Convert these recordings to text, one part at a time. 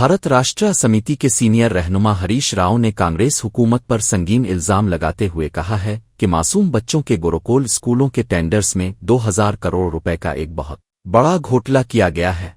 भारत राष्ट्र समिति के सीनियर रहनुमा हरीश राव ने कांग्रेस हुकूमत पर संगीन इल्जाम लगाते हुए कहा है कि मासूम बच्चों के गुरुकुल स्कूलों के टेंडर्स में 2000 करोड़ रुपए का एक बहुत बड़ा घोटाला किया गया है।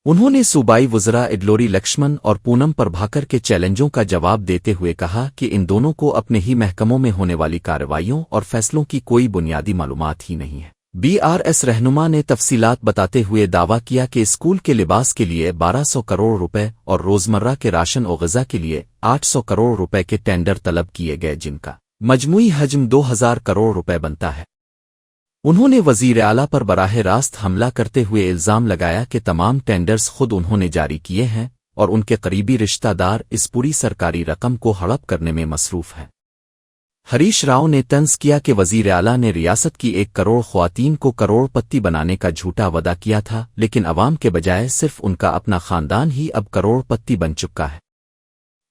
उन्होंने सूबाई वज़रा इडलोरी लक्ष्मण और पूनम प्रभाकर के चैलेंजों का जवाब देते हुए कहा कि इन दोनों को अपने ही महकमों में होने वाली कार्रवाइयों और फैसलों की कोई बुनियादी मालूमात ही नहीं है। बीआरएस रहनुमा ने तफसीलात बताते हुए दावा किया कि स्कूल के लिबास के लिए 1200 करोड़ रुपए और रोजमर्रा के राशन और ग़िज़ा के लिए 800 करोड़ रुपए के टेंडर तलब किए गए, जिनका मजमूई हजम 2000 करोड़ रुपए बनता है। उन्होंने वज़ीर आला पर बराह रास्त हमला करते हुए इल्जाम लगाया कि तमाम टेंडर्स खुद उन्होंने जारी किए हैं और उनके करीबी रिश्तेदार इस पूरी सरकारी रकम को हड़प करने में मसरूफ हैं। हरीश राव ने तंज किया कि वज़ीर आला ने रियासत की 1 करोड़ ख्वातीन को करोड़पति बनाने का झूठा वादा किया था, लेकिन अवाम के बजाय सिर्फ उनका अपना खानदान ही अब करोड़पति बन चुका है।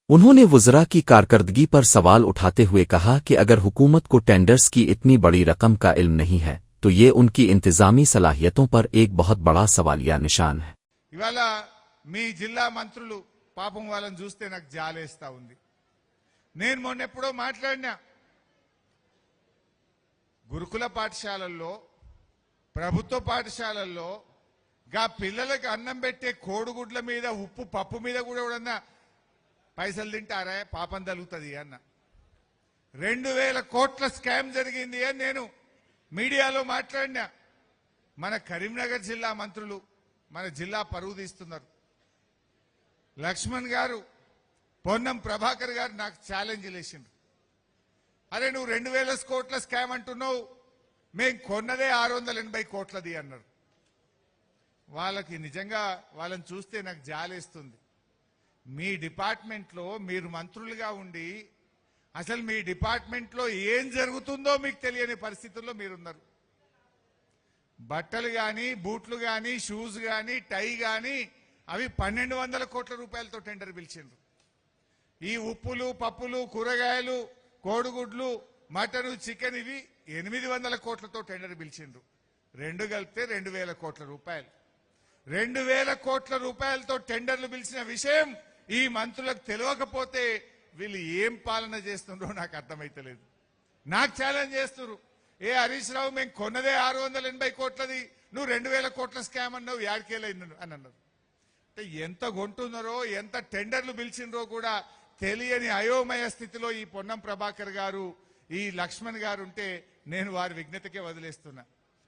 उन्होंने वज़रा की कारकर्दगी पर सवाल उठाते हुए कहा कि अगर हुकूमत को टेंडर्स की इतनी बड़ी रकम का इल्म नहीं है तो ये उनकी इंतजामी सलाहियतों पर एक बहुत बड़ा सवालिया निशान है। ఇవాళ మీ జిల్లా మంత్రులు పాపం వాళ్ళని చూస్తే నాకు జాలేస్తా ఉంది। నేను మొన్నెప్పుడో మాట్లాడినా గురుకుల పాఠశాలల్లో ప్రభుత్వ పాఠశాలల్లో గా పిల్లలకు అన్నం పెట్టే కోడిగుడ్ల మీద ఉప్పు పప్పు మీద కూడా ఎవడన్నా పైసలు తింటారా పాపం తగులుతుంది అన్న। 2000 కోట్ల స్కామ్ జరిగింది అని నేను మీడియాలో మాట్లాడినా। మన కరీంనగర్ జిల్లా మంత్రులు మన జిల్లా పరువు తీస్తున్నారు। లక్ష్మణ్ గారు, పొన్నం ప్రభాకర్ గారు నాకు ఛాలెంజ్ చేసిండ్రు, అరే నువ్వు 2000 కోట్ల స్కామ్ అంటున్నావు, మేము కొన్నదే 680 కోట్లది అన్నారు। వాళ్ళకి నిజంగా వాళ్ళని చూస్తే నాకు జాలేస్తుంది। మీ డిపార్ట్మెంట్లో మీరు మంత్రులుగా ఉండి అసలు మీ డిపార్ట్మెంట్లో ఏం జరుగుతుందో మీకు తెలియని పరిస్థితుల్లో మీరున్నారు। బట్టలు కానీ, బూట్లు కానీ, షూస్ కానీ, టై కానీ అవి 1200 కోట్ల రూపాయలతో టెండర్ పిలిచిండ్రు। ఈ ఉప్పులు, పప్పులు, కూరగాయలు, కోడిగుడ్లు, మటను, చికెన్ ఇవి 800 కోట్లతో టెండర్ పిలిచిండ్రు। రెండు కలిపితే 2000 కోట్ల రూపాయలు। 2000 కోట్ల రూపాయలతో టెండర్లు పిలిచిన విషయం ఈ మంత్రులకు తెలియకపోతే వీళ్ళు ఏం పాలన చేస్తుండ్రో నాకు అర్థమైతలేదు। నాకు ఛాలెంజ్ చేస్తున్నారు, ఏ హరీష్ రావు మేము కొన్నదే 680 కోట్లది, నువ్వు 2000 కోట్ల స్కామ్ అన్నావు, యాడికేలైంది అని అన్నారు। అంటే ఎంత కొంటున్నారో ఎంత టెండర్లు పిలిచిండ్రో కూడా తెలియని అయోమయ స్థితిలో ఈ పొన్నం ప్రభాకర్ గారు, ఈ లక్ష్మణ్ గారు ఉంటే నేను వారి విజ్ఞతకే వదిలేస్తున్నా।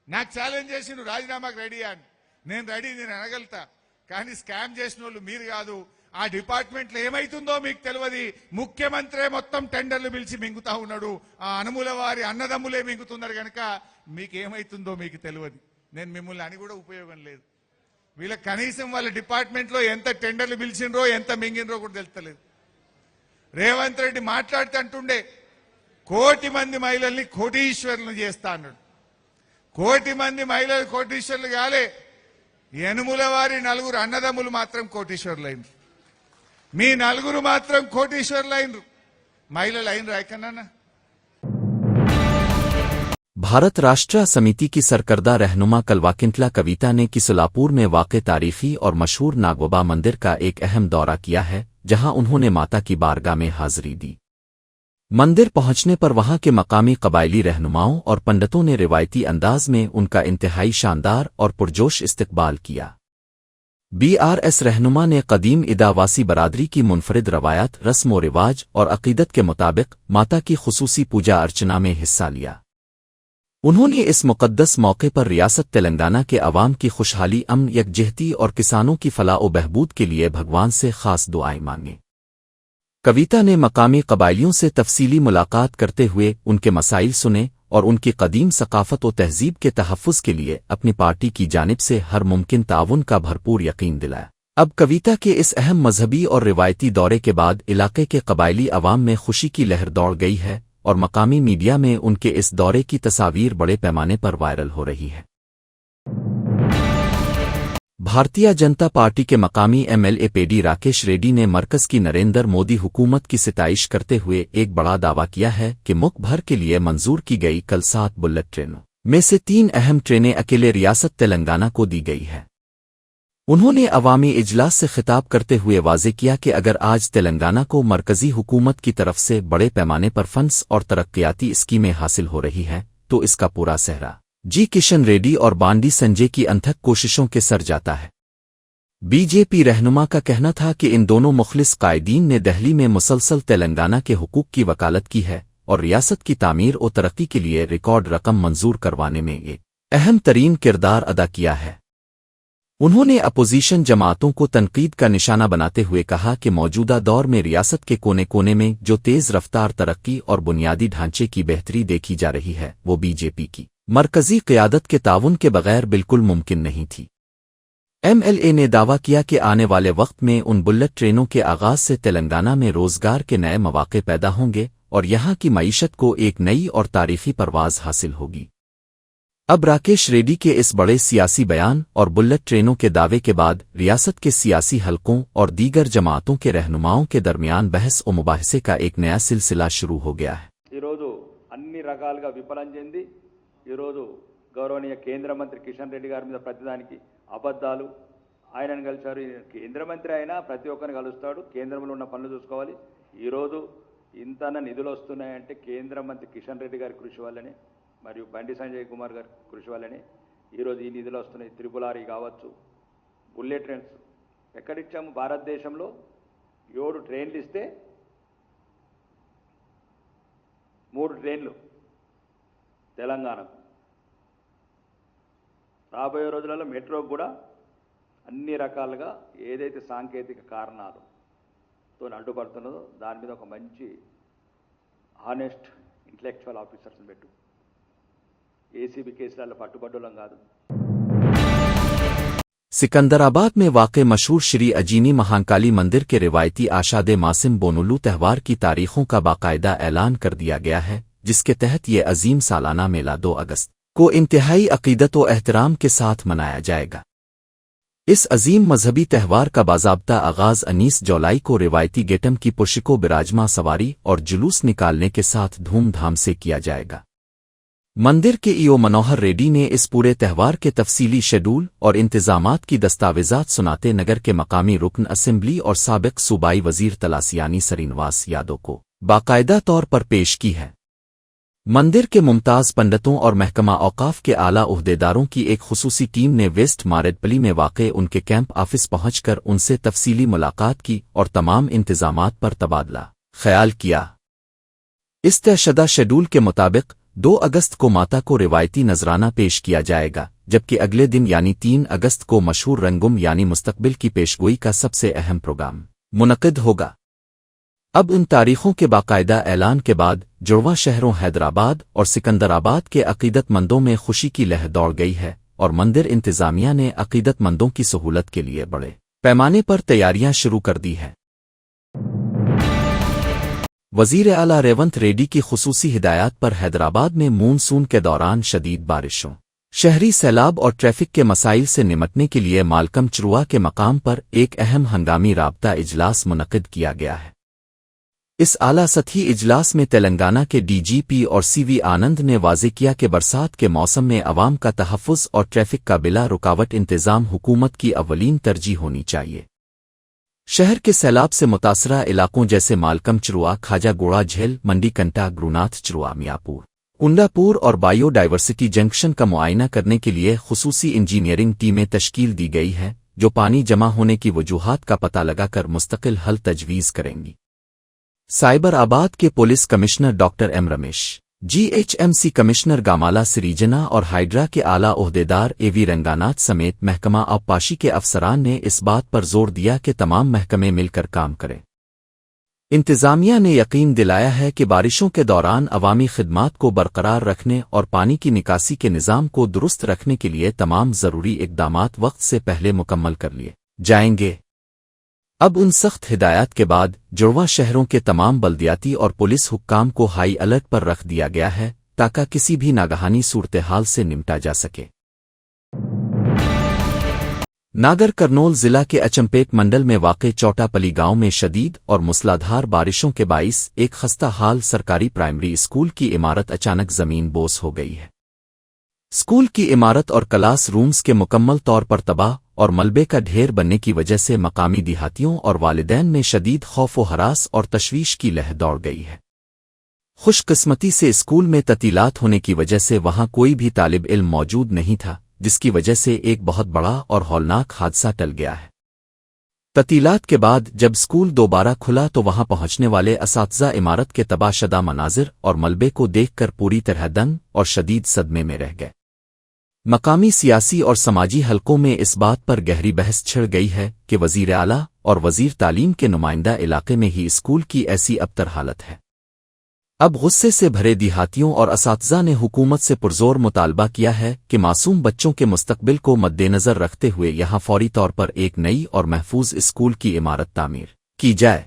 నాకు ఛాలెంజ్ చేసి నువ్వు రాజీనామాకు రెడీ అని, నేను రెడీ, నేను అనగలుగుతా, కానీ స్కామ్ చేసిన వాళ్ళు మీరు కాదు। ఆ డిపార్ట్మెంట్లో ఏమైతుందో మీకు తెలియదు। ముఖ్యమంత్రి మొత్తం టెండర్లు పిలిచి మింగుతా ఉన్నాడు, ఆ అనుముల వారి అన్నదమ్ములే మింగుతున్నారు కనుక మీకేమైతుందో మీకు తెలియదు। నేను మిమ్మల్ని అని కూడా ఉపయోగం లేదు। వీళ్ళకి కనీసం వాళ్ళ డిపార్ట్మెంట్లో ఎంత టెండర్లు పిలిచిండ్రో ఎంత మింగినరో కూడా తెలుస్తలేదు। రేవంత్ రెడ్డి మాట్లాడితే అంటుండే 1 కోటి మంది మహిళల్ని కోటీశ్వరులను చేస్తా అన్నాడు। 1 కోటి మంది మహిళలు కోటీశ్వరులు కాలే, యనుముల వారి 4 అన్నదమ్ములు మాత్రం కోటీశ్వరులైనరు। మీ 4 మాత్రం కోటీశ్వరులైనరు, మహిళలు అయినరు ఎక్కడన్నా? भारत राष्ट्र समिति की सरकर्दा रहनुमा कलवाकिंतला कविता ने किसलापुर में वाक़े तारीखी और मशहूर नागोबा मंदिर का एक अहम दौरा किया है, जहां उन्होंने माता की बारगाह में हाजिरी दी। मंदिर पहुंचने पर वहां के मकामी कबायली रहनुमाओं और पंडितों ने रिवायती अंदाज में उनका इंतहाई शानदार और पुरजोश इस्तकबाल किया। बीआरएस रहनुमा ने कदीम इदावासी बरादरी की मुनफरिद रवायत, रस्म व रिवाज और अकीदत के मुताबिक माता की खुसूसी पूजा अर्चना में हिस्सा लिया। उन्होंने इस मुक़द्दस मौके पर रियासत तेलंगाना के अवाम की खुशहाली, अमन, यकजहती और किसानों की फलाह व बहबूद के लिए भगवान से खास दुआएं मांगी। कविता ने मकामी कबायलियों से तफसीली मुलाकात करते हुए उनके मसाइल सुने और उनकी कदीम सकाफत व तहजीब के तहफ़्फ़ुज़ के लिए अपनी पार्टी की जानिब से हर मुमकिन ताउन का भरपूर यकीन दिलाया। अब कविता के इस अहम मजहबी और रिवायती दौरे के बाद इलाके के कबायली अवाम में खुशी की लहर दौड़ गई है और मकामी मीडिया में उनके इस दौरे की तस्वीर बड़े पैमाने पर वायरल हो रही है। भारतीय जनता पार्टी के मकामी एमएलए पेडी राकेश रेड्डी ने मरकज की नरेंद्र मोदी हुकूमत की सिताइश करते हुए एक बड़ा दावा किया है कि मुल्क भर के लिए मंजूर की गई कल 7 बुलेट ट्रेनों में से 3 अहम ट्रेनें अकेले रियासत तेलंगाना को दी गई है। انہوں نے عوامی اجلاس سے خطاب کرتے ہوئے واضح کیا کہ اگر آج تلنگانہ کو مرکزی حکومت کی طرف سے بڑے پیمانے پر فنڈز اور ترقیاتی اسکیمیں حاصل ہو رہی ہیں تو اس کا پورا سہرا جی کشن ریڈی اور بانڈی سنجے کی انتھک کوششوں کے سر جاتا ہے۔ بی جے پی رہنما کا کہنا تھا کہ ان دونوں مخلص قائدین نے دہلی میں مسلسل تلنگانہ کے حقوق کی وکالت کی ہے اور ریاست کی تعمیر و ترقی کے لیے ریکارڈ رقم منظور کروانے میں ایک اہم ترین کردار ادا کیا ہے۔ انہوں نے اپوزیشن جماعتوں کو تنقید کا نشانہ بناتے ہوئے کہا کہ موجودہ دور میں ریاست کے کونے کونے میں جو تیز رفتار ترقی اور بنیادی ڈھانچے کی بہتری دیکھی جا رہی ہے وہ بی جے پی کی مرکزی قیادت کے تعاون کے بغیر بالکل ممکن نہیں تھی۔ ایم ایل اے نے دعویٰ کیا کہ آنے والے وقت میں ان بلٹ ٹرینوں کے آغاز سے تلنگانہ میں روزگار کے نئے مواقع پیدا ہوں گے اور یہاں کی معیشت کو ایک نئی اور تاریخی پرواز حاصل ہوگی۔ اب راکیش ریڈی کے اس بڑے سیاسی بیان اور بلٹ ٹرینوں کے دعوے کے بعد ریاست کے سیاسی حلقوں اور دیگر جماعتوں کے رہنماؤں کے درمیان بحث و مباحثے کا ایک نیا سلسلہ شروع ہو گیا ہے۔ ఈరోజు అన్ని రకాలుగా విఫలం చెంది ఈరోజు గౌరవనీయ కేంద్ర మంత్రి కిషన్ రెడ్డి గారి మీద ప్రతిదానికి అబద్ధాలు ఆయనను కలిశారు। కేంద్ర మంత్రి అయినా ప్రతి ఒక్కరిని కలుస్తాడు, కేంద్రంలో ఉన్న పనులు చూసుకోవాలి। ఈరోజు ఇంతన నిధులు వస్తున్నాయంటే కేంద్ర మంత్రి కిషన్ రెడ్డి గారి కృషి వల్లనే మరియు బండి సంజయ్ కుమార్ గారి కృషి వల్లనే ఈరోజు ఈ నిధులు వస్తున్నాయి। త్రిపులారీ కావచ్చు, బుల్లెట్ ట్రైన్స్ ఎక్కడిచ్చాము? భారతదేశంలో 7 ట్రైన్లు ఇస్తే 3 ట్రైన్లు తెలంగాణకు, రాబోయే రోజులలో మెట్రోకు కూడా అన్ని రకాలుగా ఏదైతే సాంకేతిక కారణాలతో అడ్డుపడుతున్నదో దాని మీద ఒక మంచి హానెస్ట్ ఇంటలెక్చువల్ ఆఫీసర్స్ని పెట్టు, ఏసీబీ కేసులలో పట్టుబడ్డోళ్ళం కాదు। सिकंदराबाद में वाक़े मशहूर श्री अजीनी महाकाली मंदिर के रिवायती आशादे मासिम बोनुल्लू त्यौहार की तारीखों का बाकायदा ऐलान कर दिया गया है, जिसके तहत ये अजीम सालाना मेला 2 अगस्त को इंतहाई अक़ीदत व एहतराम के साथ मनाया जाएगा। इस अजीम मजहबी त्यौहार का बाज़ाब्ता आगाज़ 19 जुलाई को रिवायती गेटम की पुशिको बिराजमा सवारी और जुलूस निकालने के साथ धूमधाम से किया जाएगा। मंदिर के ईओ मनोहर रेड्डी ने इस पूरे त्यौहार के तफसीली शेड्यूल और इंतजामात की दस्तावेजात सुनाते नगर के मकामी रुकन असेंबली और साबिक सूबाई वजीर तलासियानी श्रीनिवास यादव को बाकायदा तौर पर पेश की है। मंदिर के मुमताज़ पंडितों और महकमा औकाफ के आला ओहदेदारों की एक खुसूसी टीम ने वेस्ट मारेडपली में वाक़े उनके कैंप ऑफिस पहुंचकर उनसे तफसीली मुलाकात की और तमाम इंतजामात पर तबादला ख्याल किया। इस तयशुदा शेड्यूल के मुताबिक 2 अगस्त को माता को रिवायती नजराना पेश किया जाएगा, जबकि अगले दिन यानी 3 अगस्त को मशहूर रंगुम यानी मुस्तकबिल की पेशगोई का सबसे अहम प्रोग्राम मुनक़िद होगा। अब इन तारीखों के बाकायदा ऐलान के बाद जुड़वा शहरों हैदराबाद और सिकंदराबाद के अक़ीदतमंदों में खुशी की लहर दौड़ गई है और मंदिर इंतज़ामिया ने अक़ीदतमंदों की सहूलत के लिए बड़े पैमाने पर तैयारियां शुरू कर दी है। वज़ीर आला रेवंत रेड्डी की खुसूसी हिदायत पर हैदराबाद में मानसून के दौरान शदीद बारिशों, शहरी सैलाब और ट्रैफिक के मसाइल से निमटने के लिए मालकम चरुआ के मकाम पर एक अहम हंगामी राबता इजलास मुनक़िद किया गया है। इस आला सतही इजलास में तेलंगाना के डीजीपी और सीवी आनंद ने वाज़ेह किया कि बरसात के मौसम में अवाम का तहफ़्फ़ुज़ और ट्रैफिक का बिला रुकावट इंतज़ाम हुकूमत की अव्वलीन तरजीह होनी चाहिए। शहर के सैलाब से मुतासरा इलाकों जैसे मालकम चरुआ, खाजागोड़ा, झेल, मंडी कंटा, गुरुनाथ चरुआ, मियापुर, उंडापुर और बायोडाइवर्सिटी जंक्शन का मुआयना करने के लिए खुसूसी इंजीनियरिंग टीमें तश्कील दी गई हैं, जो पानी जमा होने की वजूहात का पता लगाकर मुस्तकिल हल तजवीज़ करेंगी। साइबराबाद के police commissioner doctor M Ramesh, GHMC commissioner Gamala Sirijana और हाइड्रा के आला ओहदेदार एवी रंगानाथ समेत महकमा आबपाशी के अफसरान ने इस बात पर जोर दिया कि तमाम महकमे मिलकर काम करें। इंतज़ामिया ने यकीन दिलाया है कि बारिशों के दौरान अवामी खिदमात को बरकरार रखने और पानी की निकासी के निज़ाम को दुरुस्त रखने के लिए तमाम ज़रूरी इक़दामात वक्त से पहले मुकम्मल कर लिए जाएंगे। अब उन सख्त हिदायत के बाद जुड़वा शहरों के तमाम बल्दियाती और पुलिस हुक्काम को हाई अलर्ट पर रख दिया गया है ताकि किसी भी नागहानी सूरत-ए-हाल से निपटा जा सके। नागर कर्नूल जिला के अचंपेट मंडल में वाक़े चौटापली गांव में शदीद और मूसलाधार बारिशों के बाइस एक खस्ता हाल सरकारी प्राइमरी स्कूल की इमारत अचानक ज़मीन बोस हो गई है। स्कूल की इमारत और क्लास रूम्स के मुकम्मल तौर पर तबाह और मलबे का ढेर बनने की वजह से मकामी देहातियों और वालिदैन में शदीद खौफ व हरास और तशवीश की लहर दौड़ गई है। खुशकिस्मती से स्कूल में ततीलात होने की वजह से वहां कोई भी तालिब इल्म मौजूद नहीं था, जिसकी वजह से एक बहुत बड़ा और हौलनाक हादसा टल गया है। ततीलात के बाद जब स्कूल दोबारा खुला तो वहां पहुंचने वाले असातिज़ा इमारत के तबाहशुदा मनाजिर और मलबे को देखकर पूरी तरह दंग और शदीद सदमे में रह गए। मकामी सियासी और समाजी हलकों में इस बात पर गहरी बहस छिड़ गई है कि वज़ीर आला और वज़ीर तालीम के नुमाइंदा इलाके में ही स्कूल की ऐसी अबतर हालत है। अब गुस्से से भरे देहातियों और असातिज़ा ने हुकूमत से पुरजोर मुतालबा किया है कि मासूम बच्चों के मुस्तकबिल को मद्देनज़र रखते हुए यहाँ फौरी तौर पर एक नई और महफूज स्कूल की इमारत तामीर की जाए।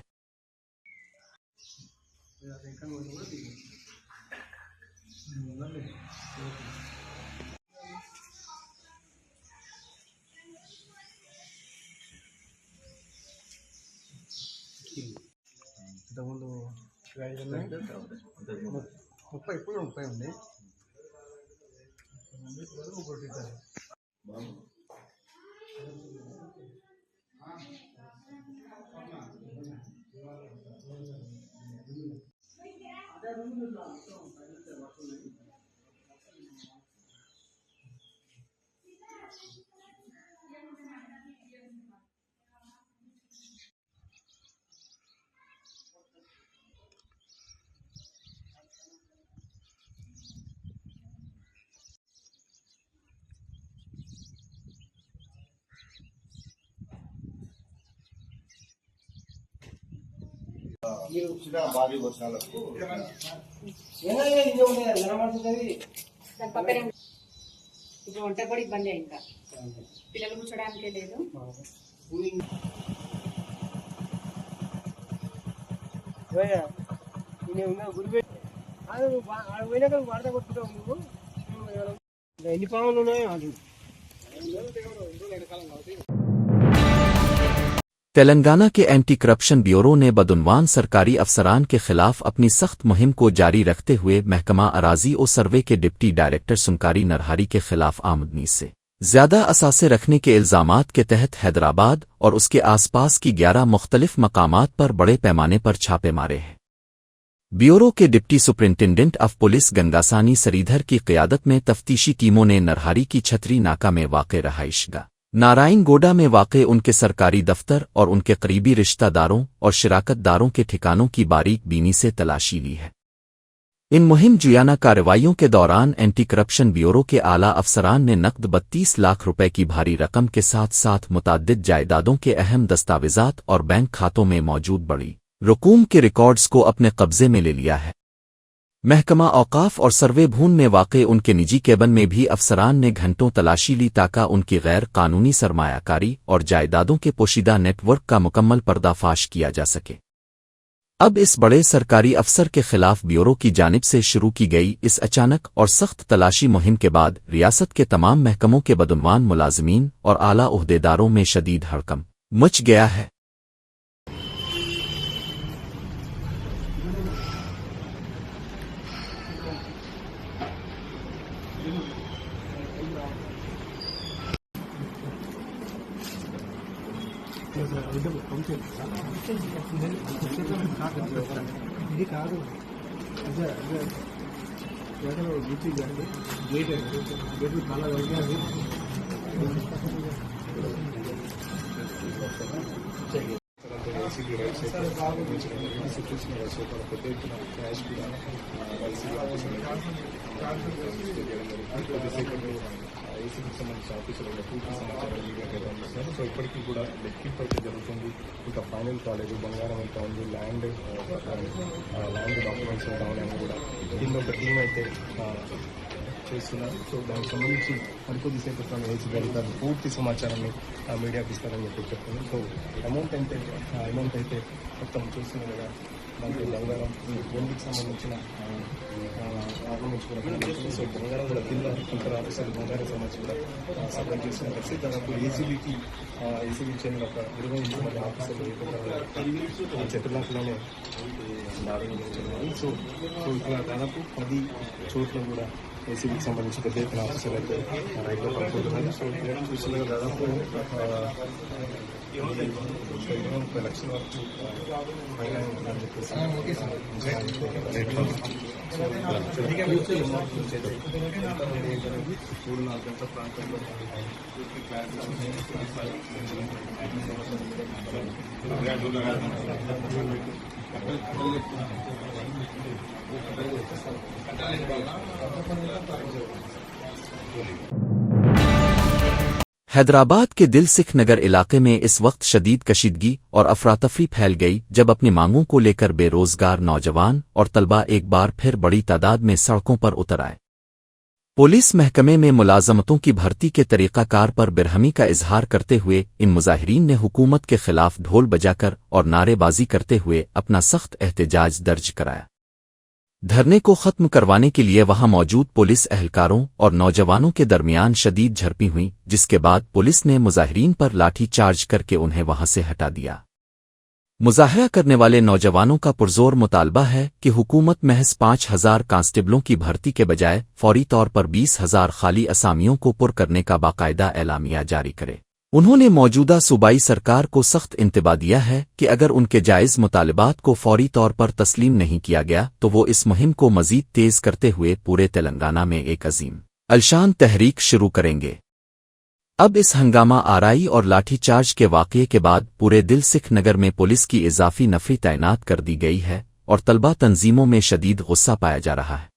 ఇంతకుముందు 5 ఉన్నాయి 30 ఇప్పుడు 30 ఉంది ఒకటి భారీ వర్షాలకు ఇప్పుడు వంట కూడా ఇబ్బంది ఇంకా పిల్లలు కూర్చోడానికే లేదు. ఎన్ని పాములు ఉన్నాయో तेलंगाना के एंटी करप्शन ब्यूरो ने बदउनवान सरकारी अफसरान के खिलाफ अपनी सख्त मुहिम को जारी रखते हुए महकमा अराजी और सर्वे के डिप्टी डायरेक्टर सुनकारी नरहारी के खिलाफ आमदनी से ज्यादा असासे रखने के इल्जामात के तहत हैदराबाद और उसके आसपास की 11 मुख्तलिफ मकामात पर बड़े पैमाने पर छापे मारे हैं। ब्यूरो के डिप्टी सुपरिंटेंडेंट ऑफ पुलिस गंगासानी सरीधर की क़यादत में तफ्तीशी टीमों ने नरहारी की छतरी नाका में वाक़ रहाइशगाह नारायण गोडा में वाक़े उनके सरकारी दफ्तर और उनके करीबी रिश्तेदारों और शिराकतदारों के ठिकानों की बारीक बीनी से तलाशी ली है। इन मुहिम जुयाना कार्रवाइयों के दौरान एंटी करप्शन ब्यूरो के आला अफसरान ने नकद 32 लाख रुपए की भारी रकम के साथ साथ मुतअद्दिद जायदादों के अहम दस्तावेजात और बैंक खातों में मौजूद बड़ी रकूम के रिकॉर्ड्स को अपने कब्जे में ले लिया है। महकमा औकाफ और सर्वे भून में वाक़े उनके निजी केबिन में भी अफसरान ने घंटों तलाशी ली ताकि उनकी गैर कानूनी सरमायाकारी और जायदादों के पोशीदा नेटवर्क का मुकम्मल पर्दाफाश किया जा सके। अब इस बड़े सरकारी अफसर के खिलाफ ब्यूरो की जानिब से शुरू की गई इस अचानक और सख्त तलाशी मुहिम के बाद रियासत के तमाम महकमों के बदउनवान मुलाजिमीन और आला ओहदेदारों में शदीद हड़कंप मच गया है। ఇది కాదు అదే అదే ఎక్కడ బీచ్ గేట్ గేట్ చాలా వెళ్ళాలి ఏసీబీ రైట్స్ సిచ్యువేషన్ రైట్స్ పెద్ద ఎత్తున క్యాష్ కూడా ఏసీబీ ఏసీబీకి సంబంధించిన ఆఫీసులు పూర్తి సమాచారం మీడియాకి అందిస్తున్నారు. సో ఇప్పటికీ కూడా లెక్కింపు అయితే జరుగుతుంది. ఇంకా ఫైనల్ కాలేదు, బంగారం ఎంత ఉంది, ల్యాండ్ డాక్యుమెంట్స్ ఎంత ఉన్నాయని కూడా దీనిలో ఒక టీం అయితే చేస్తున్నారు. సో దానికి సంబంధించి మరికొద్దిసేపు ఏసీబీ అధికారులు పూర్తి సమాచారాన్ని మీడియాకి ఇస్తారని చెప్పి చెప్తుంది. సో అమౌంట్ అయితే మొత్తం చూస్తున్నారు కదా, దాంట్లో బంగారం గోల్డ్కి సంబంధించిన ఆర్నమెంట్స్ కూడా కనిపిస్తుంది. సో బంగారం కూడా కింద ఇతర ఆఫీసర్లు బంగారం సంబంధించి కూడా సప్లై చేస్తున్న పరిస్థితి. దాదాపు ఏసీబీకి చెందిన ఒక 20 మంది ఆఫీసర్లు చెట్టులాంటిలోనే దాడులు జరుగుతున్నాయి. సో ఇక్కడ దాదాపు 10 చోట్ల కూడా ఏసీబీకి సంబంధించి పెద్ద ఎత్తున ఆఫీసర్లు అయితే రైతులో పడుకుంటున్నారు. సో ఇక్కడ చూస్తున్నారు దాదాపు 30 లక్షల వరకు పైన ఉంటుందని చెప్పేసి మూడు 4 గంటల ప్రాంతంలో हैदराबाद के दिल सिख नगर इलाके में इस वक्त शदीद कशीदगी और अफरातफरी फैल गई जब अपनी मांगों को लेकर बेरोजगार नौजवान और तलबा एक बार फिर बड़ी तादाद में सड़कों पर उतर आए। पुलिस महकमे में मुलाजमतों की भर्ती के तरीक़ाकार पर बिरहमी का इजहार करते हुए इन मुजाहिरीन ने हुकूमत के खिलाफ ढोल बजाकर और नारेबाजी करते हुए अपना सख्त एहतजाज दर्ज कराया। धरने को खत्म करवाने के लिए वहां मौजूद पुलिस अहलकारों और नौजवानों के दरमियान शदीद झड़पें हुई, जिसके बाद पुलिस ने मुजाहिरीन पर लाठी चार्ज करके उन्हें वहां से हटा दिया। मुजाहरा करने वाले नौजवानों का पुरजोर मुतालबा है कि हुकूमत महज 5,000 कांस्टेबलों की भर्ती के बजाय फौरी तौर पर 20,000 खाली असामियों को पुर करने का बाकायदा एलामिया जारी करे। उन्होंने मौजूदा सूबाई सरकार को सख्त इंतबा दिया है कि अगर उनके जायज़ मुतालबात को फौरी तौर पर तस्लीम नहीं किया गया तो वो इस मुहिम को मजीद तेज करते हुए पूरे तेलंगाना में एक अजीम अलशान तहरीक शुरू करेंगे। अब इस हंगामा आराई और लाठीचार्ज के वाक़ये के बाद पूरे दिल सिख नगर में पुलिस की इजाफी नफरी तैनात कर दी गई है और तलबा तंजीमों में शदीद गुस्सा पाया जा रहा है।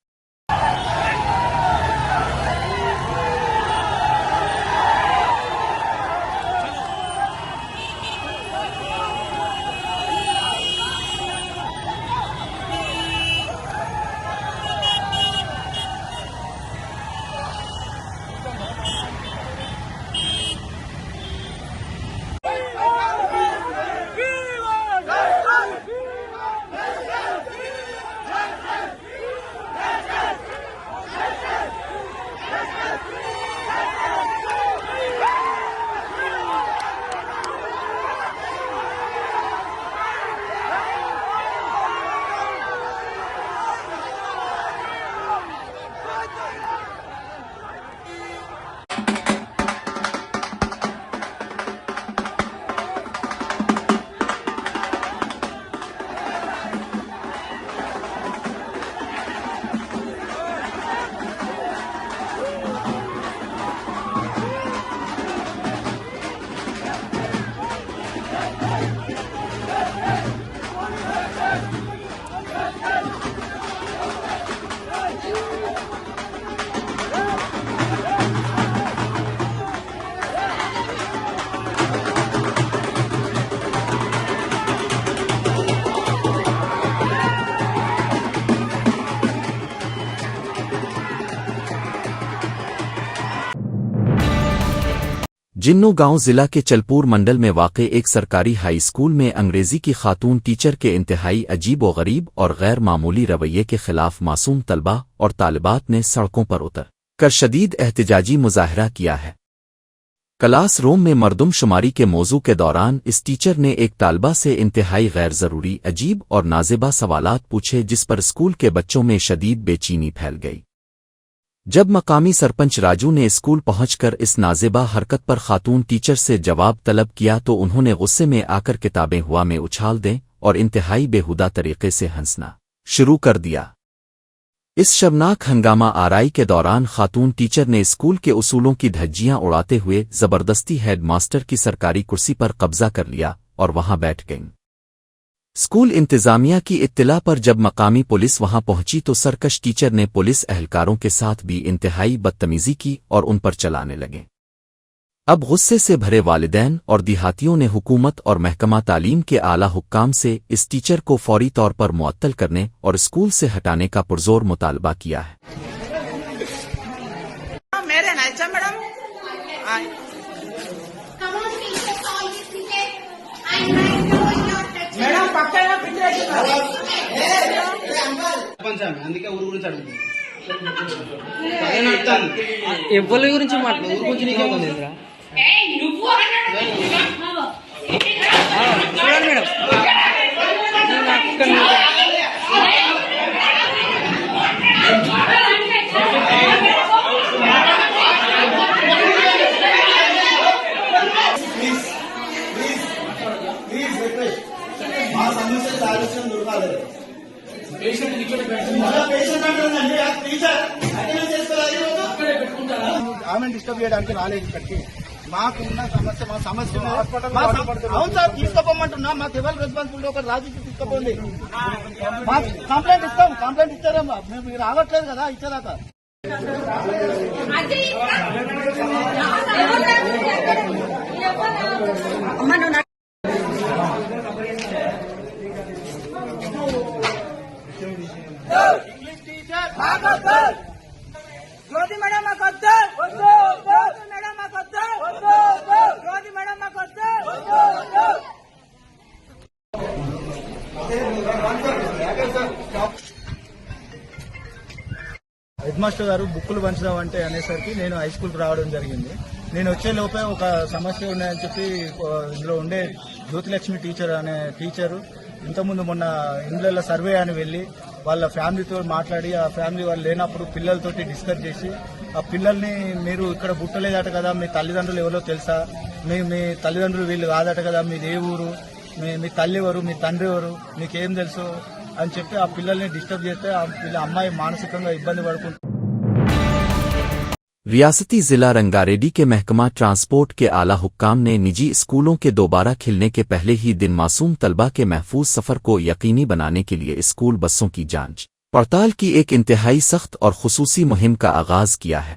जिन्नू गांव जिला के चलपुर मंडल में वाक़ एक सरकारी हाई स्कूल में अंग्रेजी की खातून टीचर के इंतहाई अजीब व गरीब और गैर मामूली रवैये के खिलाफ मासूम तलबा और तालिबात ने सड़कों पर उतर कर शदीद एहतजाजी मुजाहरा किया है। क्लास रूम में मरदमशुमारी के मौजू के दौरान इस टीचर ने एक तालिबा से इंतहाई गैर ज़रूरी, अजीब और नाज़िबा सवालात पूछे, जिस पर स्कूल के बच्चों में शदीद बेचैनी फैल गई। जब मकामी सरपंच राजू ने स्कूल पहुंचकर इस नाज़िबा हरकत पर खातून टीचर से जवाब तलब किया तो उन्होंने गुस्से में आकर किताबें हवा में उछाल दें और इंतहाई बेहुदा तरीके से हंसना शुरू कर दिया। इस शर्मनाक हंगामा आराई के दौरान खातून टीचर ने स्कूल के उसूलों की धज्जियां उड़ाते हुए जबरदस्ती हेड मास्टर की सरकारी कुर्सी पर कब्जा कर लिया और वहां बैठ गईं। स्कूल इंतजामिया की इत्तला पर जब मकामी पुलिस वहां पहुंची तो सरकश टीचर ने पुलिस अहलकारों के साथ भी इंतहाई बदतमीजी की और उन पर चलाने लगे। अब गुस्से से भरे वालिदैन और देहातियों ने हुकूमत और महकमा तालीम के आला हुक्काम से इस टीचर को फौरी तौर पर मुअत्तल करने और स्कूल से हटाने का पुरजोर मुतालबा किया है। అందుకే ఊరు గురించి అడుగుతుంది ఎవరి గురించి మాట్లాడు ఊరు గురించి నీకేమవుతుంది చూడండి మేడం ఆమె డిస్టర్బ్ చేయడానికి రాలేదు ఇక్కడికి. మాకున్న సమస్య మా సమస్య అవును సార్ తీసుకోపోమంటున్నా. మాకు ఎవరు రెస్పాన్సిబిలిటీ ఒకటి రాజు తీసుకోపోండి. మాకు కంప్లైంట్ ఇస్తాం. కంప్లైంట్ ఇచ్చారమ్మా. మీరు రావట్లేదు కదా ఇచ్చేదాకా. జ్యోతి మేడం మాకు వద్దు, జ్యోతి మేడం మాకు వద్దు, జ్యోతి మేడం మాకు వద్దు. హెడ్ మాస్టర్ గారు బుక్కులు పంచుదామంటే అనేసరికి నేను హై స్కూల్కి రావడం జరిగింది. నేను వచ్చే లోపే ఒక సమస్య ఉన్నాయని చెప్పి ఇందులో ఉండే జ్యోతిలక్ష్మి టీచర్ అనే టీచరు ఇంతకుముందు మొన్న ఇండ్ల సర్వే అని వెళ్ళి వాళ్ళ ఫ్యామిలీతో మాట్లాడి ఆ ఫ్యామిలీ వాళ్ళు లేనప్పుడు పిల్లలతోటి డిస్కస్ చేసి ఆ పిల్లల్ని మీరు ఇక్కడ పుట్టలేదట కదా, మీ తల్లిదండ్రులు ఎవరో తెలుసా, మీ తల్లిదండ్రులు వీళ్ళు కాదట కదా, మీది ఏ ఊరు, మీ తల్లి ఎవరు, మీ తండ్రి ఎవరు, మీకేం తెలుసు అని చెప్పి ఆ పిల్లల్ని డిస్టర్బ్ చేస్తే ఆ అమ్మాయి మానసికంగా ఇబ్బంది పడుకుంటుంది. रियासती जिला रंगारेड्डी के महकमा ट्रांसपोर्ट के आला हुक्काम ने निजी स्कूलों के दोबारा खिलने के पहले ही दिन मासूम तलबा के महफूज सफर को यकीनी बनाने के लिए स्कूल बसों की जांच पड़ताल की एक इंतहाई सख्त और खुसूसी मुहिम का आगाज किया है।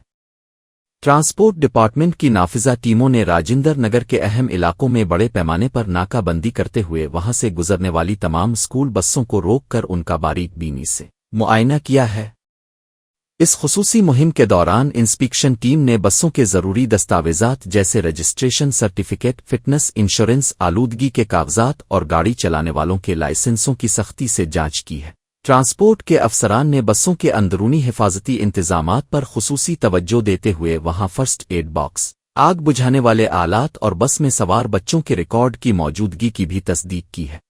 ट्रांसपोर्ट डिपार्टमेंट की नाफिजा टीमों ने राजेंद्र नगर के अहम इलाकों में बड़े पैमाने पर नाकाबंदी करते हुए वहां से गुजरने वाली तमाम स्कूल बसों को रोककर उनका बारीक बीनी से मुआयना किया है। इस खुसूसी मुहिम के दौरान इंस्पेक्शन टीम ने बसों के ज़रूरी दस्तावेजात जैसे रजिस्ट्रेशन सर्टिफिकेट, फिटनेस, इंश्योरेंस, आलूदगी के कागजात और गाड़ी चलाने वालों के लाइसेंसों की सख्ती से जांच की है। ट्रांसपोर्ट के अफसरान ने बसों के अंदरूनी हिफाजती इंतजामात पर खुसूसी तवज्जो देते हुए वहां फर्स्ट एड बॉक्स, आग बुझाने वाले आलात और बस में सवार बच्चों के रिकॉर्ड की मौजूदगी की भी तस्दीक की है।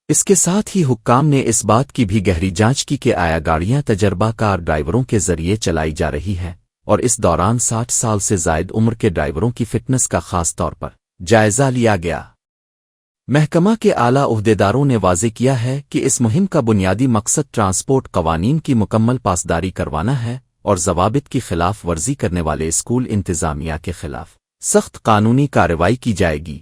इसके साथ ही हुक्काम ने इस बात की भी गहरी जांच की कि आया गाड़ियां तजर्बाकार ड्राइवरों के जरिए चलाई जा रही हैं और इस दौरान 60 साल से जायद उम्र के ड्राइवरों की फिटनेस का खास तौर पर जायजा लिया गया। महकमा के आला ओहदेदारों ने वाजे किया है कि इस मुहिम का बुनियादी मकसद ट्रांसपोर्ट कवानीन की मुकम्मल पासदारी करवाना है और जवाबित की खिलाफ वर्जी करने वाले स्कूल इंतजामिया के खिलाफ सख्त कानूनी कार्रवाई की जाएगी।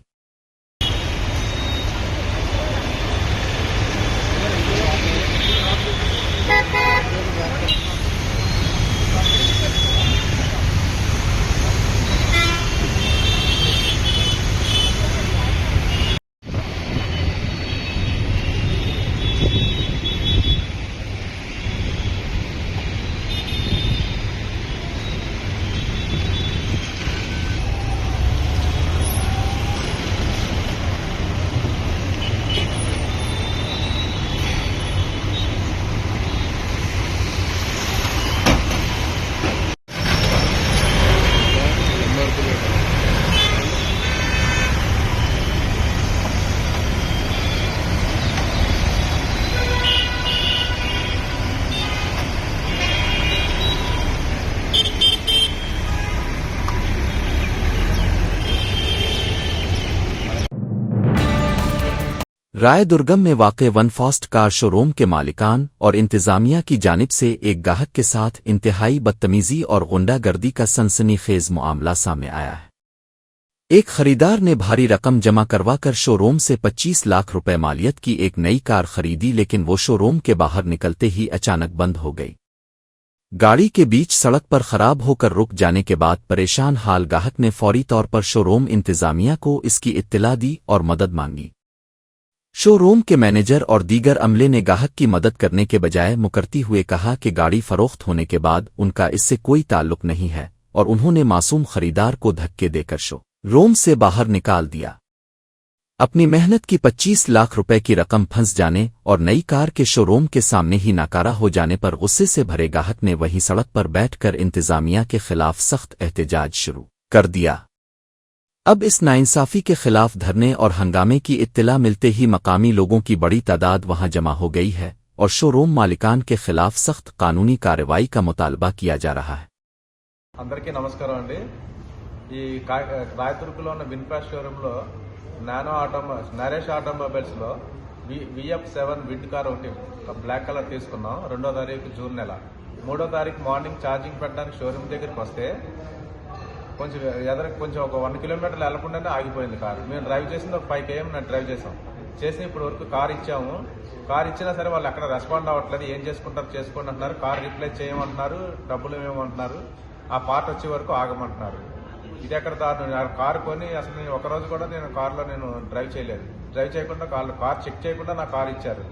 रायदुर्गम में वाक़े वन फास्ट कार शोरूम के मालिकान और इंतजामिया की जानिब से एक गाहक के साथ इंतहाई बदतमीज़ी और गुंडागर्दी का सनसनीखेज मामला सामने आया है। एक खरीदार ने भारी रकम जमा करवाकर शोरूम से 25 लाख रुपए मालियत की एक नई कार खरीदी, लेकिन वो शोरूम के बाहर निकलते ही अचानक बंद हो गई। गाड़ी के बीच सड़क पर खराब होकर रुक जाने के बाद परेशान हाल गाहक ने फौरी तौर पर शोरूम इंतजामिया को इसकी इत्तला दी और मदद मांगी। शोरूम के मैनेजर और दीगर अमले ने गाहक की मदद करने के बजाय मुकरती हुए कहा कि गाड़ी फरोख्त होने के बाद उनका इससे कोई ताल्लुक नहीं है और उन्होंने मासूम खरीदार को धक्के देकर शोरूम से बाहर निकाल दिया। अपनी मेहनत की 25 लाख रुपए की रकम फंस जाने और नई कार के शोरूम के सामने ही नाकारा हो जाने पर गुस्से से भरे गाहक ने वहीं सड़क पर बैठकर इंतजामिया के खिलाफ सख्त एहतजाज शुरू कर दिया। अब इस नाइंसाफी के खिलाफ धरने और हंगामे की इत्तला मिलते ही मकामी लोगों की बड़ी तादाद वहां जमा हो गई है और शोरूम मालिकान के खिलाफ सख्त कानूनी कार्रवाई का मुतालबा किया जा रहा है। అందరికీ నమస్కారం అండి। ఈ రాయదుర్గంలో ఉన్న విన్ఫాస్ట్ షోరూంలో నరేష్ ఆటోమొబైల్స్ లో VF7 విడ్ కార్ ఒకటి బ్లాక్ కలర్ తీసుకున్నాం 2వ తారీఖు జూన్ నెల. 3వ తారీఖు మార్నింగ్ ఛార్జింగ్ పెట్టడానికి షోరూమ్ దగ్గరికి వస్తే కొంచెం ఒక 1 కిలోమీటర్లు వెళ్లకుండానే ఆగిపోయింది కారు. మేము డ్రైవ్ చేసింది ఒక 5 km నేను డ్రైవ్ చేసాం. చేసి ఇప్పుడు వరకు కార్ ఇచ్చాము. కార్ ఇచ్చినా సరే వాళ్ళు ఎక్కడ రెస్పాండ్ అవ్వట్లేదు. ఏం చేసుకుంటారు చేసుకోండి అంటున్నారు. కార్ రిప్లేస్ చేయమంటున్నారు, డబ్బులు ఇవ్వమంటున్నారు, ఆ పార్ట్ వచ్చే వరకు ఆగమంటున్నారు. ఇది ఎక్కడ దారుణం. కారు కొని అసలు నేను ఒకరోజు కూడా నేను కారులో డ్రైవ్ చేయలేదు. డ్రైవ్ చేయకుండా కార్ చెక్ చేయకుండా నా కార్ ఇచ్చారు.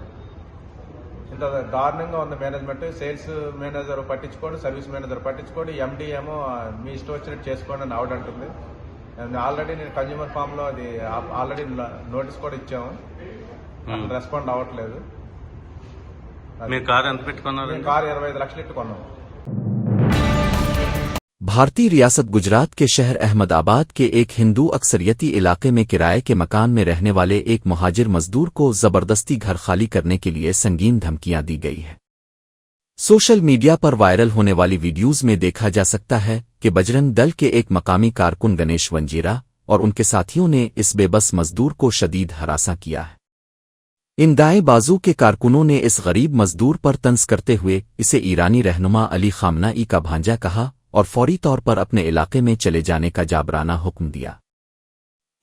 ఇంత దారుణంగా ఉంది మేనేజ్మెంట్. సేల్స్ మేనేజర్ పట్టించుకోండి, సర్వీస్ మేనేజర్ పట్టించుకోండి, MD ఏమో మీ ఇష్టం వచ్చినట్టు చేసుకోండి అని ఆవిడ అంటుంది. ఆల్రెడీ నేను కన్జ్యూమర్ ఫామ్ లో అది ఆల్రెడీ నోటీస్ కూడా ఇచ్చాము. రెస్పాండ్ అవ్వట్లేదు. కార్ ఎంత పెట్టుకున్నారు? కార్ 25 లక్షలు ఇట్టు కొన్నాము. भारतीय रियासत गुजरात के शहर अहमदाबाद के एक हिंदू अक्सरियती इलाके में किराए के मकान में रहने वाले एक मुहाजिर मजदूर को जबरदस्ती घर खाली करने के लिए संगीन धमकियां दी गई है। सोशल मीडिया पर वायरल होने वाली वीडियोज में देखा जा सकता है कि बजरंग दल के एक मकामी कारकुन गणेश वंजीरा और उनके साथियों ने इस बेबस मजदूर को शदीद हरासा किया है। इन दाएं बाजू के कारकुनों ने इस गरीब मजदूर पर तंज करते हुए इसे ईरानी रहनुमा अली खामनाई का भांजा कहा और फौरी तौर पर अपने इलाके में चले जाने का जाबराना हुक्म दिया।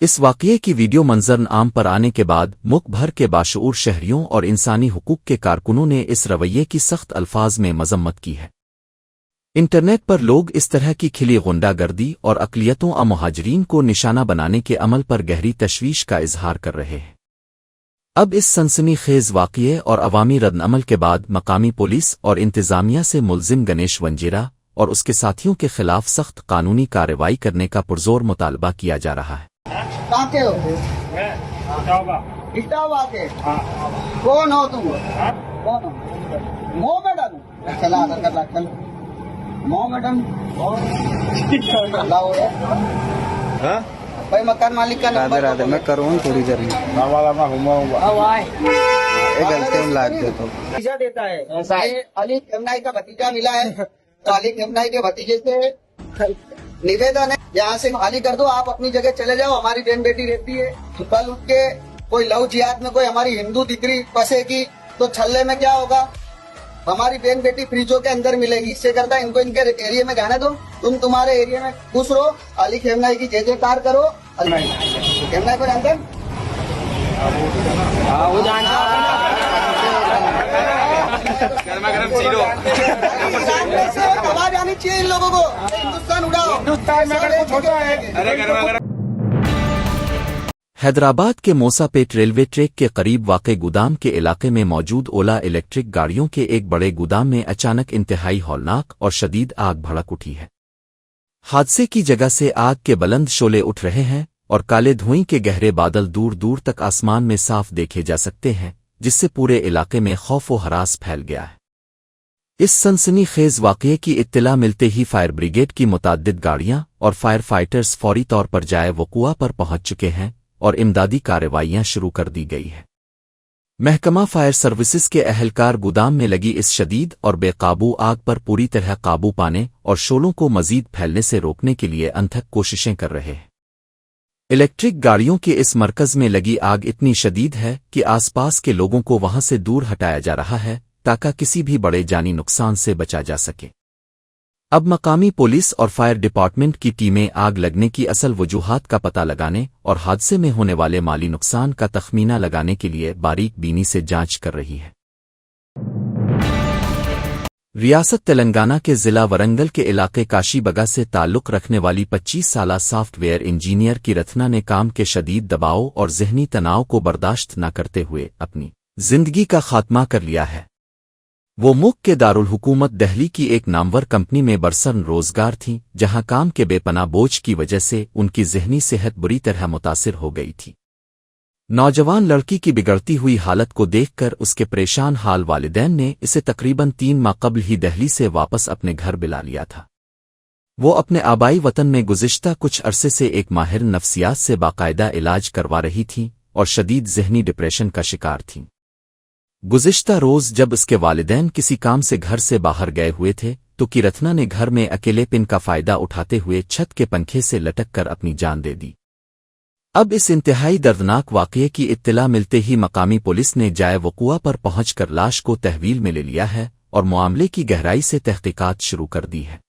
इस वाकये की वीडियो मंजर आम पर आने के बाद मुल्क भर के बाशऊर शहरियों और इंसानी हुकूक के कारकुनों ने इस रवैये की सख्त अल्फाज में मजम्मत की है। इंटरनेट पर लोग इस तरह की खिली गुंडागर्दी और अक़लियतों और मुहाजिरीन को निशाना बनाने के अमल पर गहरी तशवीश का इजहार कर रहे हैं। अब इस सनसनीखेज वाकये और अवामी रद्दअमल के बाद मकामी पुलिस और इंतजामिया से मुलजिम गणेश वंजीरा और उसके साथियों के खिलाफ सख्त कानूनी कार्रवाई करने का पुरजोर मुतालबा किया जा रहा है। कौन हो तुम? कौन हो? मोहम्मदन। चला आधार कार्ड चल। मोहम्मदन। भाई मकान मालिक का नंबर राधे मैं करूँ थोड़ी देर में। भतीजा देता है। अली खेमनाई का भतीजा मिला है। तो अली खेमनाई के भतीजे से निवेदन है यहाँ से खाली कर दो, आप अपनी जगह चले जाओ। हमारी बहन बेटी रहती है। कल उठ के कोई लव जिहाद में कोई हमारी हिंदू दिकरी फंसेगी तो छल्ले में क्या होगा? हमारी बहन बेटी फ्रीजों के अंदर मिलेगी। इससे करता इनको इनके एरिया में जाने दो। तुम तुम्हारे एरिया में खुश रहो। अली खेमनाई की जय जयकार करो। खेमनाई को जानते हैं? आवाज आनी चाहिए इन लोगों को। हिंदुस्तान उड़ाओ। हिंदुस्तान में अगर कुछ होता है। हैदराबाद के मोसापेट रेलवे ट्रैक के करीब वाक़े गोदाम के इलाके में मौजूद ओला इलेक्ट्रिक गाड़ियों के एक बड़े गोदाम में अचानक इंतहाई हौलनाक और शदीद आग भड़क उठी है। हादसे की जगह से आग के बुलंद शोले उठ रहे हैं और काले धुएं के गहरे बादल दूर दूर तक आसमान में साफ देखे जा सकते हैं, जिससे पूरे इलाके में खौफ व हरास फैल गया है। इस सनसनीखेज वाक़ये की इत्तला मिलते ही फायर ब्रिगेड की मुताद्दिद गाड़ियां और फायर फाइटर्स फौरी तौर पर जाए वक़ुआ पर पहुंच चुके हैं और इमदादी कार्रवाइयां शुरू कर दी गई है। महकमा फायर सर्विसेज के अहलकार गोदाम में लगी इस शदीद और बेकाबू आग पर पूरी तरह काबू पाने और शोलों को मजीद फैलने से रोकने के लिए अनथक कोशिशें कर रहे हैं। इलेक्ट्रिक गाड़ियों के इस मरकज में लगी आग इतनी शदीद है कि आसपास के लोगों को वहां से दूर हटाया जा रहा है ताकि किसी भी बड़े जानी नुकसान से बचा जा सके। अब मकामी पुलिस और फायर डिपार्टमेंट की टीमें आग लगने की असल वजूहात का पता लगाने और हादसे में होने वाले माली नुकसान का तखमीना लगाने के लिए बारीक बीनी से जांच कर रही है। रियासत तेलंगाना के जिला वरंगल के इलाके काशीबगा से ताल्लुक़ रखने वाली 25 साला सॉफ्टवेयर इंजीनियर की रत्ना ने काम के शदीद दबाव और ज़हनी तनाव को बर्दाश्त न करते हुए अपनी जिंदगी का खात्मा कर लिया है। वो मुल्क के दारुल हुकूमत दिल्ली की एक नामवर कंपनी में बरसर रोजगार थीं, जहां काम के बेपनाह बोझ की वजह से उनकी ज़हनी सेहत बुरी तरह मुतासिर हो गई थी। नौजवान लड़की की बिगड़ती हुई हालत को देखकर उसके परेशान हाल वालिदैन ने इसे तकरीबन 3 माह कबल ही दिल्ली से वापस अपने घर बुला लिया था। वो अपने आबाई वतन में गुज़िश्ता कुछ अरसे से एक माहिर नफ्सियात से बाकायदा इलाज करवा रही थीं और शदीद ज़हनी डिप्रेशन का शिकार थीं। गुज़िश्ता रोज़ जब उसके वालिदैन किसी काम से घर से बाहर गए हुए थे तो किरथना ने घर में अकेलेपन का फ़ायदा उठाते हुए छत के पंखे से लटक कर अपनी जान दे दी। اب اس انتہائی دردناک واقعے کی اطلاع ملتے ہی مقامی پولیس نے جائے وقوع پر پہنچ کر لاش کو تحویل میں لے لیا ہے اور معاملے کی گہرائی سے تحقیقات شروع کر دی ہے۔